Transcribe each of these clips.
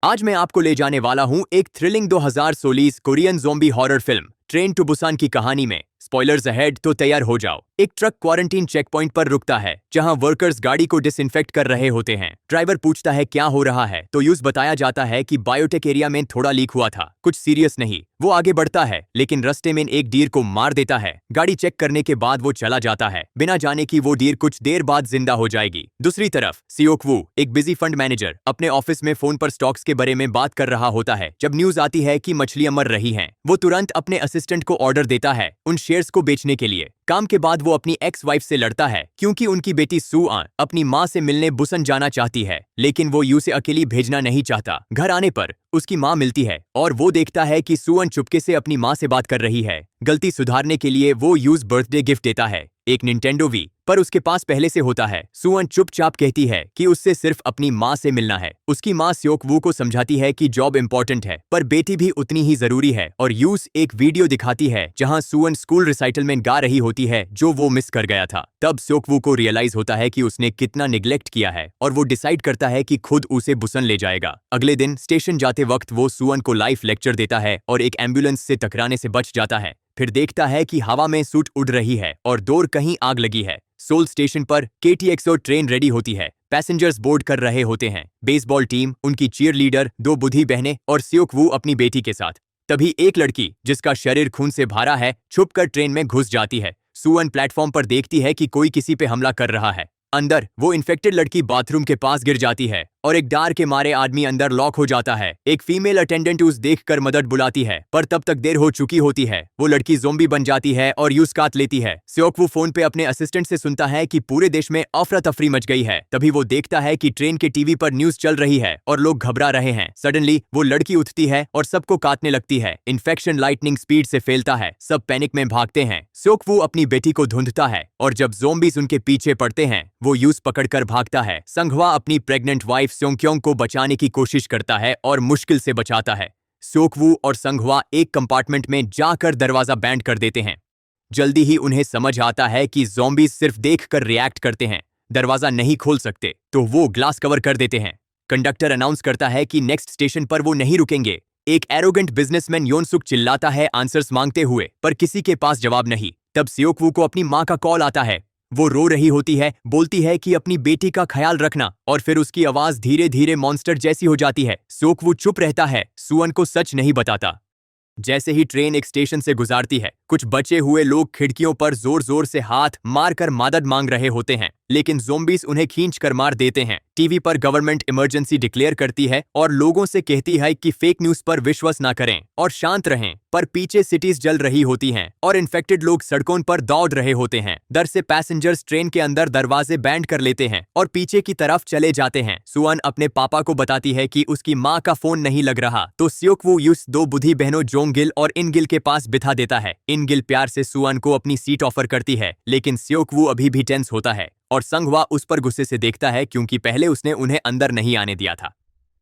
आज मैं आपको ले जाने वाला हूं एक thrilling 2016 Korean zombie horror film train to Busan की कहानी में। स्पॉयलर्स अहेड, तो तैयार हो जाओ। एक ट्रक क्वारंटीन चेक पॉइंट पर रुकता है जहां वर्कर्स गाड़ी को डिसइंफेक्ट कर रहे होते हैं। ड्राइवर पूछता है क्या हो रहा है, तो यूज बताया जाता है कि बायोटेक एरिया में थोड़ा लीक हुआ था, कुछ सीरियस नहीं। वो आगे बढ़ता है लेकिन रास्ते में एक डीर को मार देता है। गाड़ी चेक करने के बाद वो चला जाता है बिना जाने कि वो डीर कुछ देर बाद जिंदा हो जाएगी। दूसरी तरफ सियोक वू, एक बिजी फंड मैनेजर, अपने ऑफिस में फोन पर स्टॉक्स के बारे में बात कर रहा होता है। जब न्यूज आती है कि मछलियां मर रही हैं, वो तुरंत अपने असिस्टेंट को ऑर्डर देता है उन शेयर्स को बेचने के लिए। काम के बाद वो अपनी एक्स वाइफ से लड़ता है क्योंकि उनकी बेटी सुआन अपनी माँ से मिलने बुसन जाना चाहती है, लेकिन वो यू से अकेली भेजना नहीं चाहता। घर आने पर उसकी माँ मिलती है और वो देखता है कि सुअन चुपके से अपनी माँ से बात कर रही है। गलती सुधारने के लिए वो यूज बर्थडे गिफ्ट देता है, एक निंटेंडो वी, पर उसके पास पहले से होता है। सुअन चुपचाप कहती है कि उससे सिर्फ अपनी माँ से मिलना है। उसकी माँ स्योक वू को समझाती है कि जॉब इंपॉर्टेंट है पर बेटी भी उतनी ही जरूरी है, और यूज एक वीडियो दिखाती है जहां सुअन स्कूल रिसाइटल में गा रही होती है जो वो मिस कर गया था। तब स्योक वू को रियलाइज होता है कि उसने कितना निग्लेक्ट किया है और वो डिसाइड करता है कि खुद उसे बुसन ले जाएगा। अगले दिन स्टेशन जाते वक्त वो सुअन को लाइफ लेक्चर देता है और एक एम्बुलेंस से टकराने से बच जाता है। फिर देखता है कि हवा में सूट उड़ रही है और दूर कहीं आग लगी है। सोल स्टेशन पर KTXO ट्रेन रेडी होती है। पैसेंजर्स बोर्ड कर रहे होते हैं। बेसबॉल टीम, उनकी चीयर लीडर, दो बुढ़ी बहनें और स्योक वू अपनी बेटी के साथ। तभी एक लड़की जिसका शरीर खून से भरा है छुपकर ट्रेन में घुस जाती है। सुअन प्लेटफॉर्म पर देखती है कि कोई किसी पे हमला कर रहा है। अंदर वो इन्फेक्टेड लड़की बाथरूम के पास गिर जाती है और एक डर के मारे आदमी अंदर लॉक हो जाता है। एक फीमेल अटेंडेंट उस देखकर मदद बुलाती है पर तब तक देर हो चुकी होती है। वो लड़की ज़ोंबी बन जाती है और यूज काट लेती है। स्योक वू फोन पे अपने असिस्टेंट से सुनता है कि पूरे देश में अफरा तफरी मच गई है। तभी वो देखता है कि ट्रेन के टीवी पर न्यूज चल रही है और लोग घबरा रहे हैं। सडनली वो लड़की उठती है और सबको काटने लगती है। इन्फेक्शन लाइटनिंग स्पीड से फैलता है, सब पैनिक में भागते हैं। स्योक वू अपनी बेटी को ढूंढता है और जब ज़ोंबीज उनके पीछे पड़ते हैं वो यूज पकड़कर भागता है। संघवा अपनी प्रेग्नेंट वाइफ स्योंग्क्योंग को बचाने की कोशिश करता है और मुश्किल से बचाता है। स्योक वू और संघवा एक कंपार्टमेंट में जाकर दरवाजा बैंड कर देते हैं। जल्दी ही उन्हें समझ आता है कि ज़ॉम्बीज सिर्फ देखकर रिएक्ट करते हैं, दरवाजा नहीं खोल सकते, तो वो ग्लास कवर कर देते हैं। कंडक्टर अनाउंस करता है कि नेक्स्ट स्टेशन पर वो नहीं रुकेंगे। एक एरोगेंट बिजनेसमैन योनसुक चिल्लाता है आंसर्स मांगते हुए, पर किसी के पास जवाब नहीं। तब स्योक वू को अपनी माँ का कॉल आता है। वो रो रही होती है, बोलती है कि अपनी बेटी का ख्याल रखना, और फिर उसकी आवाज धीरे धीरे मॉन्स्टर जैसी हो जाती है। स्योक वू चुप रहता है, सुअन को सच नहीं बताता। जैसे ही ट्रेन एक स्टेशन से गुजारती है, कुछ बचे हुए लोग खिड़कियों पर जोर जोर से हाथ मारकर मदद मांग रहे होते हैं, लेकिन ज़ोंबीज उन्हें खींच कर मार देते हैं। टीवी पर गवर्नमेंट इमरजेंसी डिक्लेयर करती है और लोगों से कहती है कि फेक न्यूज पर विश्वास ना करें और शांत रहें, पर पीछे सिटीज जल रही होती हैं और इन्फेक्टेड लोग सड़कों पर दौड़ रहे होते हैं। डर से पैसेंजर्स ट्रेन के अंदर दरवाजे बैंड कर लेते हैं और पीछे की तरफ चले जाते हैं। सुअन अपने पापा को बताती है कि उसकी माँ का फोन नहीं लग रहा, तो स्योक वू यूस दो बुढ़ी बहनों जोंगिल और इनगिल के पास बिठा देता है। इनगिल प्यार से सुअन को अपनी सीट ऑफर करती है, लेकिन स्योक वू अभी भी टेंस होता है और संघवा उस पर गुस्से से देखता है क्योंकि पहले उसने उन्हें अंदर नहीं आने दिया था।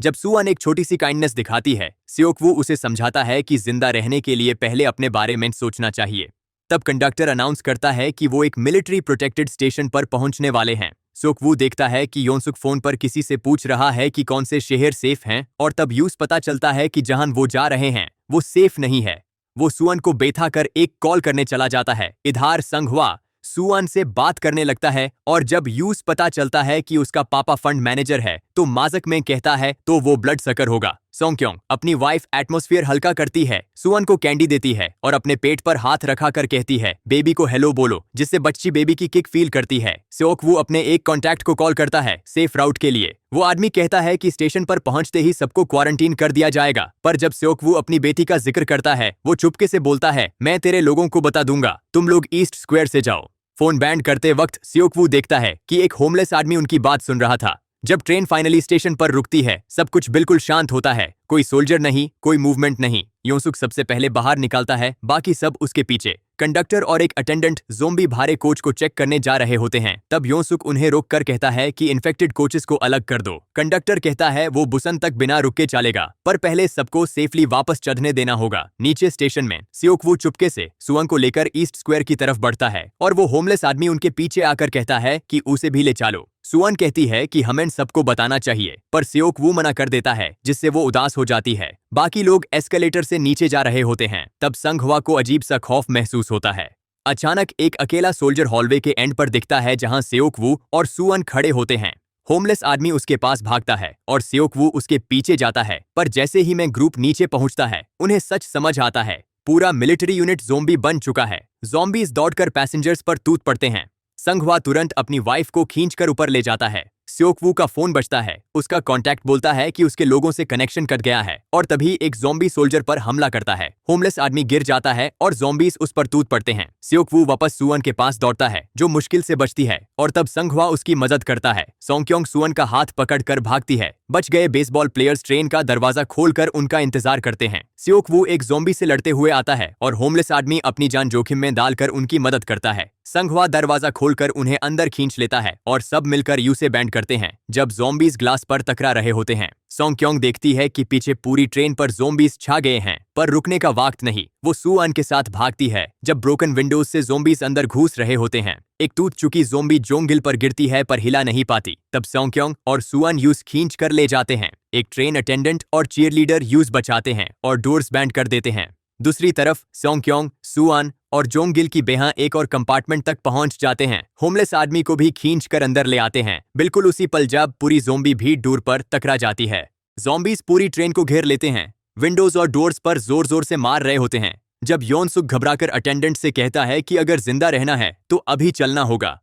जब सुअन एक छोटी सी काइंडनेस दिखाती है, स्योक वू उसे समझाता है कि जिंदा रहने के लिए पहले अपने बारे में सोचना चाहिए। तब कंडक्टर अनाउंस करता है कि वो एक मिलिट्री प्रोटेक्टेड स्टेशन पर पहुंचने वाले हैं। स्योक वू देखता है कि योनसुक फोन पर किसी से पूछ रहा है कि कौन से शहर सेफ हैं, और तब यूस पता चलता है कि जहां वो जा रहे हैं वो सेफ नहीं है। वो सुअन को बैठा कर एक कॉल करने चला जाता है। इधर संघवा सुअन से बात करने लगता है और जब यूस पता चलता है कि उसका पापा फंड मैनेजर है तो माजक में कहता है तो वो ब्लड सकर होगा। सोंग्क्योंग अपनी वाइफ एटमॉस्फेयर हल्का करती है, सुअन को कैंडी देती है और अपने पेट पर हाथ रखा कर कहती है बेबी को हेलो बोलो, जिससे बच्ची बेबी की किक फील करती है। स्योक वू अपने एक कॉन्टैक्ट को कॉल करता है सेफ राउट के लिए। वो आदमी कहता है कि स्टेशन पर पहुंचते ही सबको क्वारंटीन कर दिया जाएगा, पर जब स्योक वू अपनी बेटी का जिक्र करता है वो चुपके से बोलता है मैं तेरे लोगों को बता दूंगा, तुम लोग ईस्ट स्क्वायर से जाओ। फोन बैंड करते वक्त स्योक वू देखता है कि एक होमलेस आदमी उनकी बात सुन रहा था। जब ट्रेन फाइनली स्टेशन पर रुकती है, सब कुछ बिल्कुल शांत होता है। कोई सोल्जर नहीं, कोई मूवमेंट नहीं। योंसुक सबसे पहले बाहर निकलता है, बाकी सब उसके पीछे। कंडक्टर और एक अटेंडेंट ज़ोंबी भारे कोच को चेक करने जा रहे होते हैं। तब योंसुक उन्हें रोककर कहता है कि इन्फेक्टेड कोचेस को अलग कर दो। कंडक्टर कहता है वो बुसन तक बिना रुके चलेगा, पर पहले सबको सेफली वापस चढ़ने देना होगा। नीचे स्टेशन में सियोक-वू चुपके से सुअंग को लेकर ईस्ट स्क्वायर की तरफ बढ़ता है और वो होमलेस आदमी उनके पीछे आकर कहता है कि उसे भी ले चलो। सुअन कहती है कि हमें सबको बताना चाहिए, पर सियोक-वू मना कर देता है, जिससे वो उदास हो जाती है। बाकी लोग एस्केलेटर से नीचे जा रहे होते हैं। तब संघवा को अजीब सा खौफ महसूस होता है। अचानक एक अकेला सोल्जर हॉलवे के एंड पर दिखता है, जहां सियोक-वू और सुअन खड़े होते हैं। होमलेस आदमी उसके पास भागता है और सियोक-वू उसके पीछे जाता है, पर जैसे ही मैं ग्रुप नीचे पहुंचता है, उन्हें सच समझ आता है। पूरा मिलिट्री यूनिट ज़ोंबी बन चुका है। ज़ोंबीज दौड़कर पैसेंजर्स पर टूट पड़ते हैं। संघवा तुरंत अपनी वाइफ को खींचकर ऊपर ले जाता है। सियोक-वू का फोन बजता है। उसका कांटेक्ट बोलता है कि उसके लोगों से कनेक्शन कट गया है और तभी एक ज़ोंबी सोल्जर पर हमला करता है। होमलेस आदमी गिर जाता है और ज़ोंबीज उस पर टूट पड़ते हैं। सियोक-वू वापस सुअन के पास दौड़ता है, जो मुश्किल से बचती है, और तब संघवा उसकी मदद करता है। सोंगक्योंग सुअन का हाथ पकड़कर भागती है। बच गए बेसबॉल प्लेयर्स ट्रेन का दरवाजा खोलकर उनका इंतजार करते हैं। सियोक-वू एक ज़ोंबी से लड़ते हुए आता है और होमलेस आदमी अपनी जान जोखिम में डालकर उनकी मदद करता है। संघवा दरवाजा खोलकर उन्हें अंदर खींच लेता है और सब मिलकर यू से बैंड करते हैं। जब ज़ोंबीज ग्लास पर टकरा रहे होते हैं, सोंगक्योंग देखती है कि पीछे पूरी ट्रेन पर ज़ोंबीज छा गए हैं, पर रुकने का वक्त नहीं। वो सुअन के साथ भागती है। जब ब्रोकन विंडोज से ज़ोंबीज अंदर घुस रहे होते हैं, एक टूट चुकी ज़ोंबी जोंगिल पर गिरती है पर हिला नहीं पाती। तब सोंगक्योंग और सुअन यूस खींच कर ले जाते हैं। एक ट्रेन अटेंडेंट और चीयरलीडर यूस बचाते हैं और डोर्स बैंड कर देते हैं। दूसरी तरफ सोंगक्योंग, सुअन और जोंगिल की बेहा एक और कंपार्टमेंट तक पहुंच जाते हैं। होमलेस आदमी को भी खींच कर अंदर ले आते हैं। बिल्कुल उसी पल जब पूरी ज़ोंबी भीड़ डोर पर टकरा जाती है। ज़ोंबीज पूरी ट्रेन को घेर लेते हैं। विंडोज और डोर्स पर जोर जोर से मार रहे होते हैं। जब योनसुक घबराकर अटेंडेंट से कहता है कि अगर जिंदा रहना है तो अभी चलना होगा।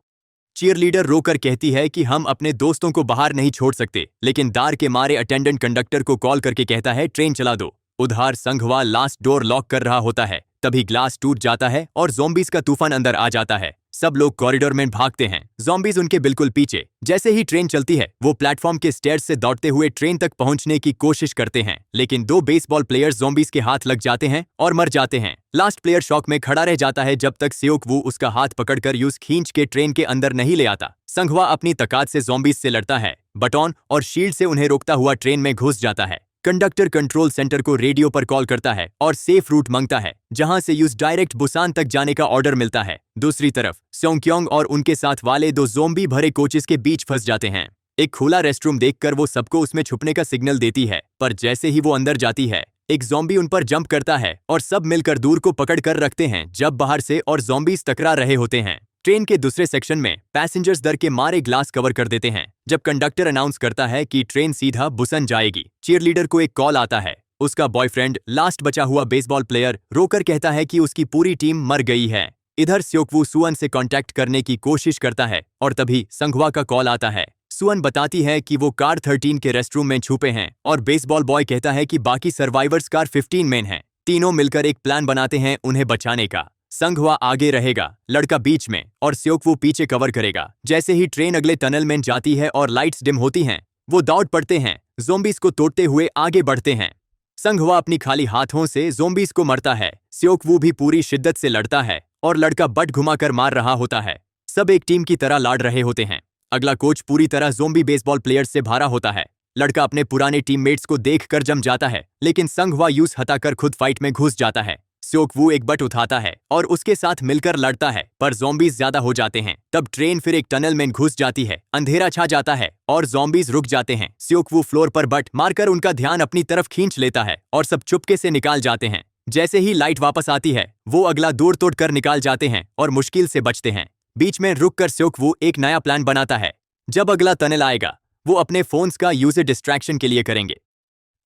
चीयरलीडर रोकर कहती है कि हम अपने दोस्तों को बाहर नहीं छोड़ सकते, लेकिन डर के मारे अटेंडेंट कंडक्टर को कॉल करके कहता है ट्रेन चला दो। उधर संघवा लास्ट डोर लॉक कर रहा होता है। तभी ग्लास टूट जाता है और ज़ोंबीज का तूफान अंदर आ जाता है। सब लोग कॉरिडोर में भागते हैं, ज़ोंबीज उनके बिल्कुल पीछे। जैसे ही ट्रेन चलती है, वो प्लेटफॉर्म के स्टेयर्स से दौड़ते हुए ट्रेन तक पहुंचने की कोशिश करते हैं, लेकिन 2 बेसबॉल प्लेयर्स ज़ोंबीज के हाथ लग जाते हैं और मर जाते हैं। लास्ट प्लेयर शॉक में खड़ा रह जाता है जब तक सियोक-वू उसका हाथ पकड़कर यूस खींच के ट्रेन के अंदर नहीं ले आता। संघवा अपनी ताकत से ज़ोंबीज से लड़ता है, बटन और शील्ड से उन्हें रोकता हुआ ट्रेन में घुस जाता है। कंडक्टर कंट्रोल सेंटर को रेडियो पर कॉल करता है और सेफ रूट मांगता है, जहां से यूस डायरेक्ट बुसान तक जाने का ऑर्डर मिलता है। दूसरी तरफ सोंगक्योंग और उनके साथ वाले 2 ज़ोंबी भरे कोचेस के बीच फंस जाते हैं। एक खुला रेस्टरूम देखकर वो सबको उसमें छुपने का सिग्नल देती है, पर जैसे ही वो अंदर जाती है, एक ज़ोंबी उन पर जंप करता है और सब मिलकर दूर को पकड़ कर रखते हैं जब बाहर से और ज़ोंबीज टकरा रहे होते हैं। ट्रेन के दूसरे सेक्शन में पैसेंजर्स डर के मारे ग्लास कवर कर देते हैं। जब कंडक्टर अनाउंस करता है कि ट्रेन सीधा बुसन जाएगी, चीयरलीडर को एक कॉल आता है। उसका बॉयफ्रेंड, लास्ट बचा हुआ बेसबॉल प्लेयर, रोकर कहता है कि उसकी पूरी टीम मर गई है। इधर सियोक-वू सुअन से कांटेक्ट करने की कोशिश करता है और तभी संघवा का कॉल आता है। सुअन बताती है कि वो कार 13 के रेस्टरूम में छुपे हैं और बेसबॉल बॉय कहता है कि बाकी सर्वाइवर्स कार 15 में हैं। तीनों मिलकर एक प्लान बनाते हैं उन्हें बचाने का। संघवा आगे रहेगा, लड़का बीच में और सियोक-वू पीछे कवर करेगा। जैसे ही ट्रेन अगले टनल में जाती है और लाइट्स डिम होती हैं, वो दौड़ पड़ते हैं, ज़ोंबीज को तोड़ते हुए आगे बढ़ते हैं। संघवा अपनी खाली हाथों से ज़ोंबीज को मरता है। सियोक-वू भी पूरी शिद्दत से लड़ता है और लड़का बट घुमाकर मार रहा होता है। सब एक टीम की तरह लड़ रहे होते हैं। अगला कोच पूरी तरह ज़ोंबी बेसबॉल प्लेयर्स से भरा होता है। लड़का अपने पुराने टीममेट्स को देखकर जम जाता है, लेकिन संघवा यूस हटाकर खुद फाइट में घुस जाता है। सियोक-वू एक बट उठाता है और उसके साथ मिलकर लड़ता है, पर ज़ोंबीज ज्यादा हो जाते हैं। तब ट्रेन फिर एक टनल में घुस जाती है, अंधेरा छा जाता है और ज़ोंबीज रुक जाते हैं। सियोक-वू फ्लोर पर बट मारकर उनका ध्यान अपनी तरफ खींच लेता है और सब चुपके से निकाल जाते हैं। जैसे ही लाइट वापस आती है, वो अगला दूर तोड़ कर निकाल जाते हैं और मुश्किल से बचते हैं। बीच में रुककर सियोक-वू एक नया प्लान बनाता है। जब अगला टनल आएगा, वो अपने फोन्स का यूज डिस्ट्रैक्शन के लिए करेंगे।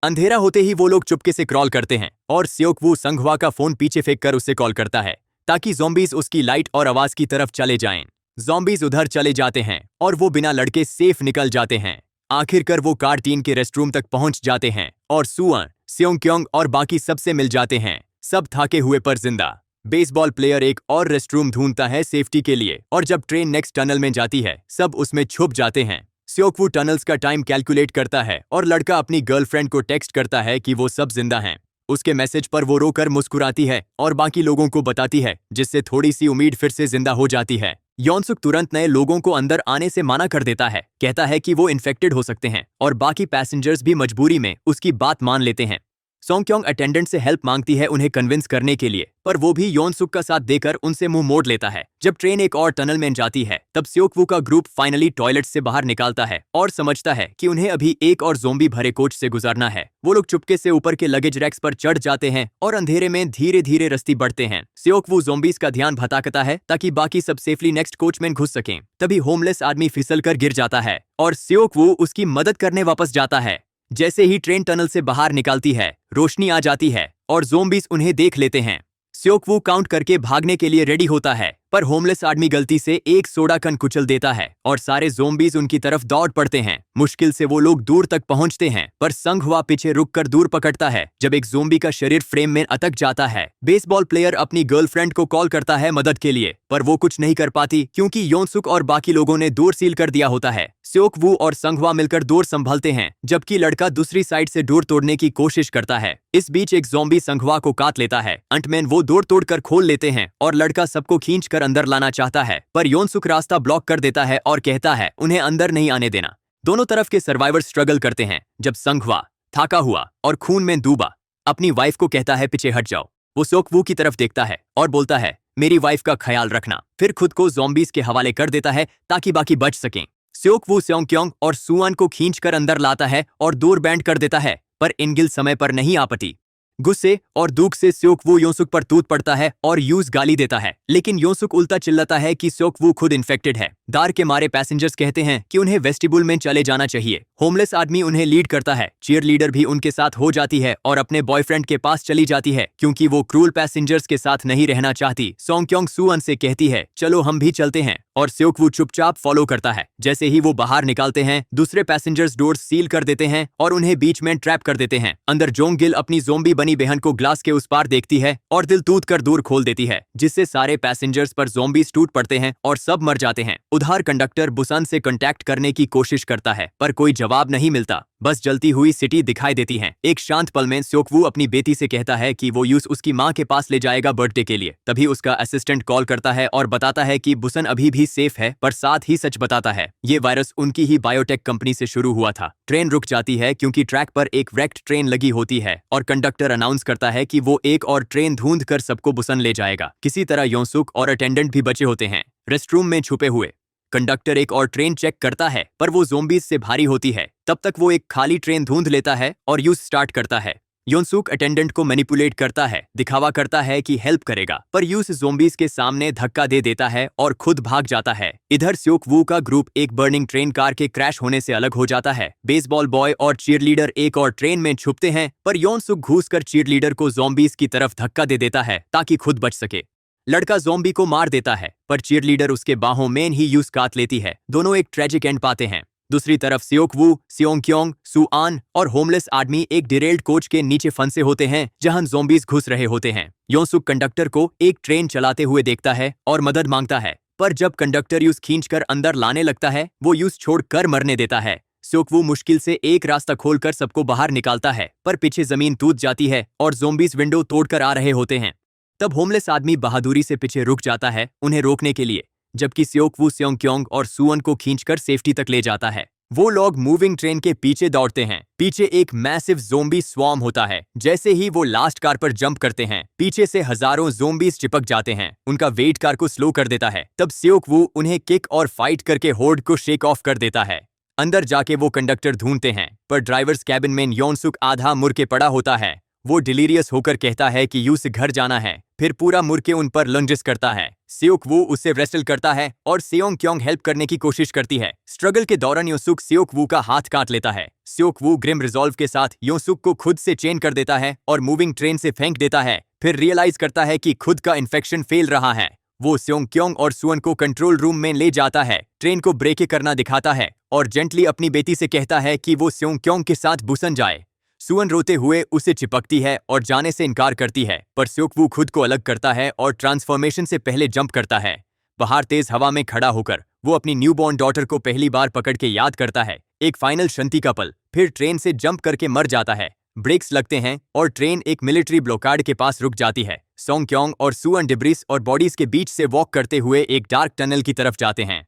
अंधेरा होते ही वो लोग चुपके से क्रॉल करते हैं और सियोक-वू संघवा का फोन पीछे फेंक कर उसे कॉल करता है, ताकि ज़ोंबीज उसकी लाइट और आवाज की तरफ चले जाएं। ज़ोंबीज उधर चले जाते हैं और वो बिना लड़के सेफ निकल जाते हैं। आखिरकार वो कार 3 के रेस्टरूम तक पहुंच जाते हैं और सुअन, सियोंगक्योंग और बाकी सबसे मिल जाते हैं, सब थके हुए पर जिंदा। बेसबॉल प्लेयर एक और रेस्टरूम ढूंढता है सेफ्टी के लिए और जब ट्रेन नेक्स्ट टनल में जाती है, सब उसमें छुप जाते हैं। स्योकवू टनल्स का टाइम कैलकुलेट करता है और लड़का अपनी गर्लफ्रेंड को टेक्स्ट करता है कि वो सब जिंदा हैं। उसके मैसेज पर वो रोकर मुस्कुराती है और बाकी लोगों को बताती है, जिससे थोड़ी सी उम्मीद फिर से जिंदा हो जाती है। यौनसुक तुरंत नए लोगों को अंदर आने से मना कर देता है, कहता है कि वो इन्फेक्टेड हो सकते हैं और बाकी पैसेंजर्स भी मजबूरी में उसकी बात मान लेते हैं। सोंगक्योंग अटेंडेंट से हेल्प मांगती है उन्हें कन्विंस करने के लिए, पर वो भी यौनसुक का साथ देकर उनसे मुंह मोड़ लेता है। जब ट्रेन एक और टनल में जाती है, तब स्योकवू का ग्रुप फाइनली टॉयलेट से बाहर निकालता है और समझता है कि उन्हें अभी एक और ज़ोंबी भरे कोच से गुजरना है। वो लोग चुपके से ऊपर के लगेज रैक्स पर चढ़ जाते हैं और अंधेरे में धीरे धीरे रस्ती बढ़ते हैं। स्योकवू ज़ोंबीज का ध्यान भटकाता है ताकि बाकी सब सेफली नेक्स्ट कोच में घुस सकें। तभी होमलेस आदमी फिसल कर गिर जाता है और स्योकवू उसकी मदद करने वापस जाता है। जैसे ही ट्रेन टनल से बाहर निकलती है, रोशनी आ जाती है और ज़ोंबीज उन्हें देख लेते हैं। स्योकवू काउंट करके भागने के लिए रेडी होता है, पर होमलेस आदमी गलती से एक सोडा कन कुचल देता है और सारे ज़ोंबीज उनकी तरफ दौड़ पड़ते हैं। मुश्किल से वो लोग दूर तक पहुंचते हैं, पर संघवा पीछे रुककर दूर पकड़ता है जब एक ज़ोंबी का शरीर फ्रेम में अटक जाता है। बेसबॉल प्लेयर अपनी गर्लफ्रेंड को कॉल करता है मदद के लिए, पर वो कुछ नहीं कर पाती क्योंकि योनसुक और बाकी लोगों ने डोर सील कर दिया होता है। स्योकवू और संघवा मिलकर डोर संभालते हैं, जबकि लड़का दूसरी साइड से डोर तोड़ने की कोशिश करता है। इस बीच एक ज़ोंबी संघवा को काट लेता है। अंटमैन वो डोर तोड़कर खोल लेते हैं और लड़का सबको खींचकर अंदर लाना चाहता है, पर योनसुक रास्ता ब्लॉक कर देता है और कहता है उन्हें अंदर नहीं आने देना। दोनों तरफ के सर्वाइवर स्ट्रगल करते हैं जब संघवा थाका हुआ और खून में डूबा अपनी वाइफ को कहता है पीछे हट जाओ। वो स्योकवू की तरफ देखता है और बोलता है मेरी वाइफ का ख्याल रखना, फिर खुद को ज़ोंबीज के हवाले कर देता है ताकि बाकी बच सकें। स्योकवू सोंगक्योंग और सुआन को खींचकर अंदर लाता है और दूर बैंड कर देता है, पर इनगिल समय पर नहीं आ पाती। गुस्से और दुख से स्योकवू योनसुक पर टूट पड़ता है और यूज गाली देता है, लेकिन योनसुक उल्टा चिल्लाता है कि स्योकवू खुद इन्फेक्टेड है। डर के मारे पैसेंजर्स कहते हैं कि उन्हें वेस्टिबुल में चले जाना चाहिए। होमलेस आदमी उन्हें लीड करता है। चीयर लीडर भी उनके साथ हो जाती है और अपने बॉयफ्रेंड के पास चली जाती है क्योंकि वो क्रूल पैसेंजर्स के साथ नहीं रहना चाहती। सोंगक्योंग सुअन से कहती है चलो हम भी चलते हैं, और स्योकवू चुपचाप फॉलो करता है। जैसे ही वो बाहर निकालते हैं, दूसरे पैसेंजर्स डोर सील कर देते हैं और उन्हें बीच में ट्रैप कर देते हैं। अंदर जोंगिल अपनी ज़ोंबी बनी बहन को ग्लास के उस पार देखती है और दिल टूट कर दूर खोल देती है, जिससे सारे पैसेंजर्स पर ज़ोंबीज टूट पड़ते हैं और सब मर जाते हैं। उधर कंडक्टर बुसान से कांटेक्ट करने की कोशिश करता है, पर कोई जवाब नहीं मिलता। बस जलती हुई सिटी दिखाई देती है। एक शांत पल में स्योकवू अपनी बेटी से कहता है कि वो यूस उसकी माँ के पास ले जाएगा बर्थडे के लिए। तभी उसका असिस्टेंट कॉल करता है और बताता है कि बुसन अभी भी सेफ है, पर साथ ही सच बताता है ये वायरस उनकी ही बायोटेक कंपनी से शुरू हुआ था। ट्रेन रुक जाती है क्योंकि ट्रैक पर एक व्रेक्ड ट्रेन लगी होती है और कंडक्टर अनाउंस करता है कि वो एक और ट्रेन ढूंढ कर सबको बुसन ले जाएगा। किसी तरह योनसुक और अटेंडेंट भी बचे होते हैं रेस्टरूम में छुपे हुए। कंडक्टर एक और ट्रेन चेक करता है, पर वो ज़ोंबीज से भारी होती है। तब तक वो एक खाली ट्रेन ढूंढ लेता है और यूज स्टार्ट करता है। योनसुक अटेंडेंट को मैनिपुलेट करता है, दिखावा करता है कि हेल्प करेगा, पर यूस ज़ोंबीज के सामने धक्का दे देता है और खुद भाग जाता है। इधर स्योकवू का ग्रुप एक बर्निंग ट्रेन कार के क्रैश होने से अलग हो जाता है। बेसबॉल बॉय और चीयरलीडर एक और ट्रेन में छुपते हैं, पर योनसुक घुसकर चीयरलीडर को ज़ोंबीज की तरफ धक्का दे देता है ताकि खुद बच सके। लड़का ज़ोंबी को मार देता है, पर चीयरलीडर उसके बाहों में ही यूज काट लेती है। दोनों एक ट्रेजिक एंड पाते हैं। दूसरी तरफ स्योकवू, सोंगक्योंग, सुआन और होमलेस आदमी एक डिरेल्ड कोच के नीचे फंसे होते हैं जहां ज़ोंबीज घुस रहे होते हैं। योनसुक कंडक्टर को एक ट्रेन चलाते हुए देखता है और मदद मांगता है, पर जब कंडक्टर यूज खींचकर अंदर लाने लगता है, वो यूज छोड़कर मरने देता है। स्योकवू मुश्किल से एक रास्ता खोलकर सबको बाहर निकालता है, पर पीछे जमीन टूट जाती है और ज़ोंबीज विंडो तोड़कर आ रहे होते हैं। तब होमलेस आदमी बहादुरी से पीछे रुक जाता है उन्हें रोकने के लिए, जबकि स्योकवू सोंगक्योंग और सुअन को खींचकर सेफ्टी तक ले जाता है। वो लोग मूविंग ट्रेन के पीछे दौड़ते हैं। पीछे एक मैसिव ज़ोंबी स्वॉर्म होता है। जैसे ही वो लास्ट कार पर जंप करते हैं, पीछे से हजारों ज़ोंबीज चिपक जाते हैं। उनका वेट कार को स्लो कर देता है। तब स्योकवू उन्हें किक और फाइट करके होर्ड को शेक ऑफ कर देता है। अंदर जाके वो कंडक्टर ढूंढते हैं, पर ड्राइवर्स कैबिन में योनसुक आधा मुड़ के पड़ा होता है। वो डिलीरियस होकर कहता है कि यूं से घर जाना है, फिर पूरा मुड़ के उन पर लंजेस करता है। स्योकवू उससे रेस्टल करता है और सोंगक्योंग हेल्प करने की कोशिश करती है। स्ट्रगल के दौरान योनसुक स्योकवू का हाथ काट लेता है। स्योकवू ग्रिम रिजॉल्व के साथ योनसुक को खुद से चेन कर देता है और मूविंग ट्रेन से फेंक देता है। फिर रियलाइज करता है कि खुद का इन्फेक्शन फेल रहा है। वो सोंगक्योंग और सुअन को कंट्रोल रूम में ले जाता है, ट्रेन को ब्रेक करना दिखाता है और जेंटली अपनी बेटी से कहता है कि वो सोंगक्योंग के साथ बुसन जाए। सुअन रोते हुए उसे चिपकती है और जाने से इनकार करती है, पर स्योकवू खुद को अलग करता है और ट्रांसफॉर्मेशन से पहले जंप करता है। बाहर तेज हवा में खड़ा होकर वो अपनी न्यूबॉर्न डॉटर को पहली बार पकड़ के याद करता है, एक फाइनल शांति का पल। फिर ट्रेन से जंप करके मर जाता है। ब्रेक्स लगते हैं और ट्रेन एक मिलिट्री ब्लॉकार्ड के पास रुक जाती है। सोंग क्योंग और सुअन डिब्रिस और बॉडीज के बीच से वॉक करते हुए एक डार्क टनल की तरफ जाते हैं।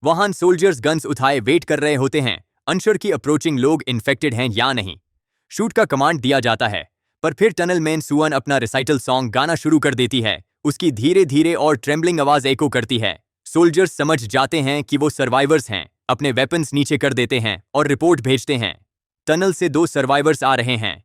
वहां सोल्जर्स गन्स उठाए वेट कर रहे होते हैं, अनश्योर की अप्रोचिंग लोग इन्फेक्टेड हैं या नहीं। शूट का कमांड दिया जाता है, पर फिर टनल मैन सुअन अपना रिसाइटल सॉन्ग गाना शुरू कर देती है। उसकी धीरे धीरे और ट्रेम्बलिंग आवाज एको करती है। सोल्जर्स समझ जाते हैं कि वो सर्वाइवर्स हैं, अपने वेपन्स नीचे कर देते हैं और रिपोर्ट भेजते हैं। टनल से 2 सर्वाइवर्स आ रहे हैं,